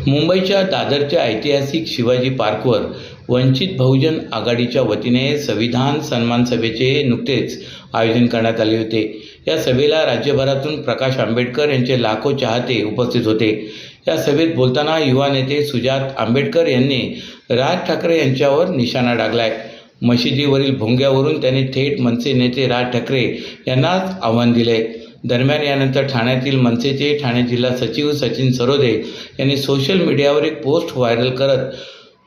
मुंबईच्या दादरच्या ऐतिहासिक शिवाजी पार्कवर वंचित बहुजन आघाडीच्या वतीने संविधान सन्मान सभेचे नुकतेच आयोजन करण्यात आले होते। या सभेला राज्यभरातून प्रकाश आंबेडकर यांचे लाखो चाहते उपस्थित होते। या सभेत बोलताना युवा नेते सुजात आंबेडकर यांनी राज ठाकरे यांच्यावर निशाणा डागलाय। मशिदीवरील भोंग्यावरून त्यांनी थेट मनसे नेते राज ठाकरे यांनाच आव्हान दिले। दरम्यान यानंतर ठाण्यातील मनसेचे ठाणे जिल्हा सचिव सचिन सरोदे यांनी सोशल मीडियावर एक पोस्ट व्हायरल करत,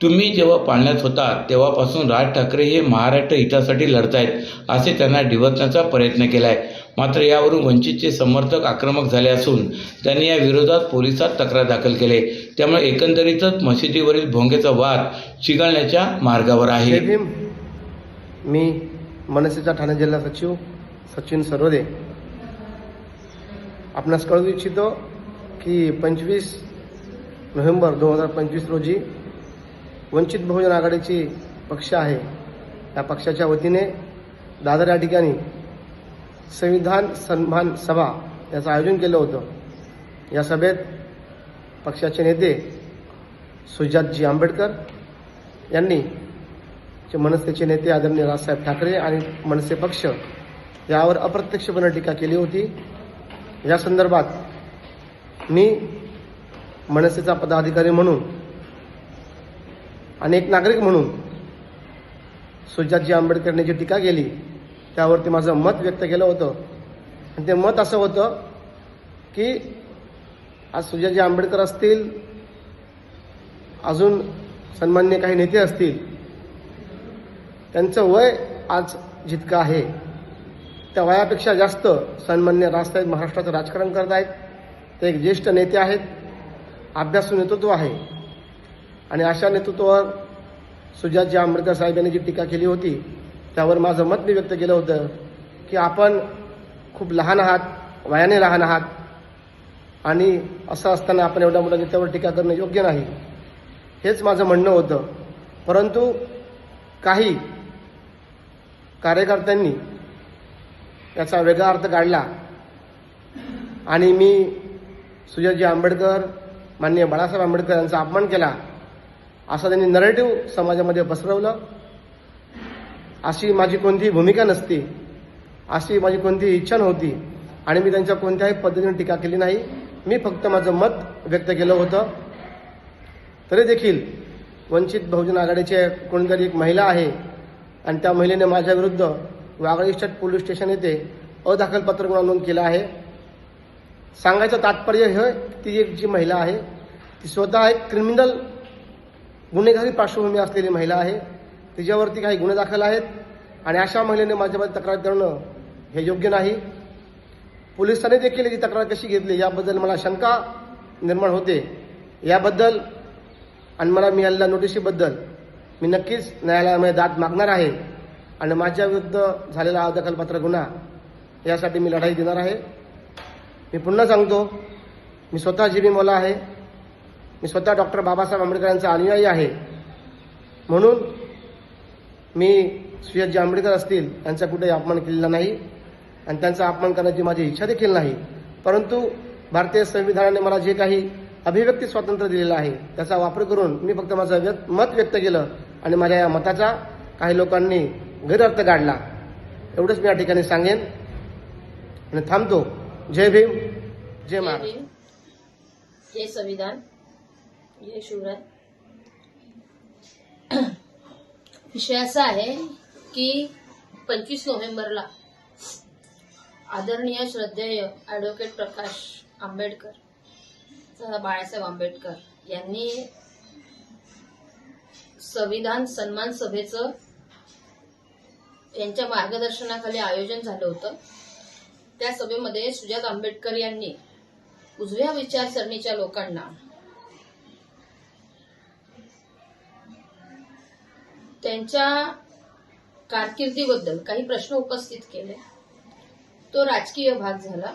तुम्ही जेव्हा पाळण्यात होता तेव्हापासून राज ठाकरे हे महाराष्ट्र हितासाठी लढतायत असे त्यांना डिवचण्याचा प्रयत्न केलाय। मात्र यावरून वंचितचे समर्थक आक्रमक झाले असून त्यांनी या विरोधात पोलिसात तक्रार दाखल केली। त्यामुळे एकंदरीतच मशिदीवरील भोंग्याचा वाद चिघळण्याच्या मार्गावर आहे। मी मनसेचा ठाणे जिल्हा सचिव सचिन सरोदे आपणास कळवू इच्छितो की 25 नोव्हेंबर 2025 रोजी वंचित बहुजन आघाडीची पक्ष आहे, या पक्षाच्या वतीने दादर या ठिकाणी संविधान सन्मान सभा याचं आयोजन केलं होतं। या सभेत पक्षाचे नेते सुजातजी आंबेडकर यांनी मनसेचे नेते आदरणीय राजसाहेब ठाकरे आणि मनसे पक्ष यावर अप्रत्यक्षपणे टीका केली होती। या संदर्भात मी मनसेचा पदाधिकारी म्हणून आणि एक नागरिक म्हणून सुजातजी आंबेडकरने जी टीका केली त्यावरती माझं मत व्यक्त केलं होतं। आणि ते मत असं होतं की आज सुजातजी आंबेडकर असतील, अजून सन्माननीय काही नेते असतील, त्यांचं वय आज जितकं आहे त्या वयापेक्षा जास्त सन्माननीय राजसाहेब महाराष्ट्राचं राजकारण करत आहेत। ते एक ज्येष्ठ नेते आहेत, अभ्यासू नेतृत्व आहे आणि अशा नेतृत्वावर सुजातजी आंबेडकर साहेब यांनी जी टीका केली होती त्यावर माझं मत मी व्यक्त केलं होतं की आपण खूप लहान आहात, वयाने लहान आहात आणि असं असताना आपण एवढ्या मोठ्या नेत्यावर टीका करणं योग्य नाही, हेच माझं म्हणणं होतं। परंतु काही कार्यकर्त्यांनी याचा वेगळा अर्थ काढला आणि मी सुजातजी आंबेडकर, माननीय बाळासाहेब आंबेडकर यांचा अपमान केला असं त्यांनी नरेटिव्ह समाजामध्ये पसरवलं। अशी माझी कोणतीही भूमिका नसती, अशी माझी कोणतीही इच्छा नव्हती आणि मी त्यांच्या कोणत्याही पद्धतीने टीका केली नाही। मी फक्त माझं मत व्यक्त केलं होतं। तरी देखील वंचित बहुजन आघाडीचे कोणीतरी एक महिला आहे आणि त्या महिलेने माझ्या विरुद्ध वागळे इस्टेट पोलीस स्टेशन येथे अदाखलपत्र गुन्हा नोंद केला आहे। सांगायचं तात्पर्य हे, ती एक जी महिला आहे ती स्वतः एक क्रिमिनल गुन्हेगारी पार्श्वभूमी असलेली महिला आहे, तिच्यावरती काही गुन्हे दाखल आहेत आणि अशा महिलेने माझ्याबद्दल तक्रार करणं हे योग्य नाही। पोलिसांनी देखील ही तक्रार कशी घेतली याबद्दल मला शंका निर्माण होते। याबद्दल आणि मला मिळालेल्या नोटिशीबद्दल मी नक्कीच न्यायालयामध्ये दाद मागणार आहे आणि माझ्या विरुद्ध झालेला अदखलपात्र गुन्हा यासाठी मी लढाई देणार आहे। मी पुन्हा सांगतो, मी स्वतः जीबी मौला आहे, मी स्वतः डॉक्टर बाबासाहेब आंबेडकर यांचा अनुयायी आहे, म्हणून मी सुजातजी आंबेडकर असतील यांचा कुठेही अपमान केलेला नाही आणि त्यांचा अपमान करण्याची माझी इच्छा देखील नाही। परंतु भारतीय संविधानाने मला जे काही अभिव्यक्ती स्वातंत्र्य दिलेलं आहे त्याचा वापर करून मी फक्त माझं मत व्यक्त केलं आणि माझ्या या मताचा काही लोकांनी गैरअर्थ काढला, एवढंच मी या ठिकाणी सांगेन आणि थांबतो। जय भीम, जय महाराष्ट्र, जय संविधान, जय शिवराय। विषय असा आहे की 25 नोव्हेंबरला आदरणीय श्रद्धेय ॲडव्होकेट प्रकाश आंबेडकर, बाळासाहेब आंबेडकर यांनी संविधान सन्मान सभेचं यांच्या मार्गदर्शनाखाली आयोजन झालं होतं। त्या सभेमध्ये सुजात आंबेडकर यांनी उजव्या विचारसरणीच्या लोकांना त्यांच्या कारकिर्दीबद्दल काही प्रश्न उपस्थित केले। तो राजकीय भाग झाला।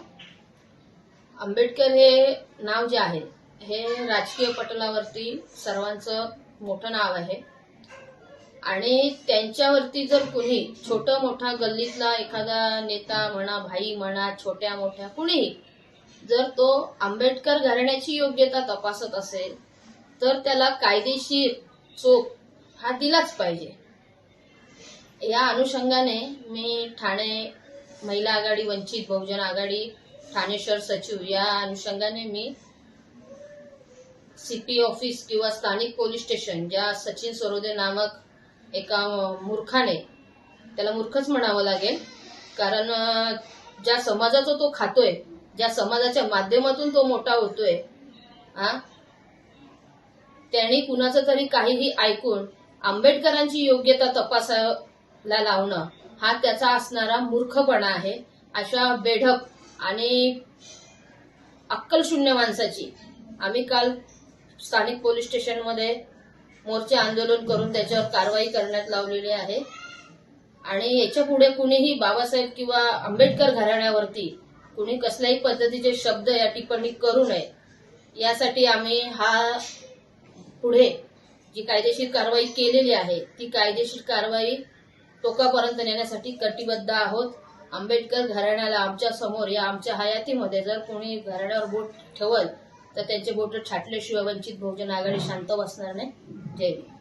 आंबेडकर हे नाव जे आहे हे राजकीय पटलावरती सर्वांचं मोठं नाव आहे आणि त्यांच्यावरती जर कुणी छोटा मोठा गल्लीतला एखादा नेता म्हणा, भाई म्हणा, छोट्या मोठ्या कुणीही जर तो आंबेडकर घराण्याची योग्यता तपासत असेल तर त्याला कायदेशीर चोप हा दिलाच पाहिजे. या अनुषंगाने मी ठाणे महिला आघाडी, वंचित बहुजन आघाडी, ठाणे शहर सचिव या अनुषंगाने मी सीपी ऑफिस किंवा स्थानिक पोलीस स्टेशन, ज्या सचिन सरोदे नामक एका मूर्खाने, त्याला मूर्खच म्हणावं लागेल, कारण ज्या समाजाचा तो खातोय, ज्या समाजाच्या माध्यमातून तो मोठा होतोय, त्यांनी कुणाचं तरी काहीही ऐकून आंबेडकरांची योग्यता तपासायला लावणं हा त्याचा असणारा मूर्खपणा आहे. अशा बेढप आणि अक्कलशून्य माणसाची आम्ही काल स्थानिक पोलीस स्टेशनमध्ये मोर्चे आंदोलन करून त्याच्यावर कारवाई करण्यात लावलेली आहे. आणि याच्या पुढे कुणीही बाबासाहेब किंवा आंबेडकर घराण्यावरती कुणी कसल्याही पद्धतीचे शब्द या टिप्पणी करू नये, यासाठी आम्ही हा पुढे जी कायदेशीर कारवाई केलेली आहे ती कायदेशीर कारवाई टोकापर्यंत नेण्यासाठी कटिबद्ध आहोत. आंबेडकर घराण्याला आमच्या समोर या आमच्या हयातीमध्ये जर कोणी घराण्यावर बोट ठेवल तर त्यांचे बोट छाटल्याशिवाय वंचित बहुजन आघाडी शांत बसणार नाही. जय हिंद.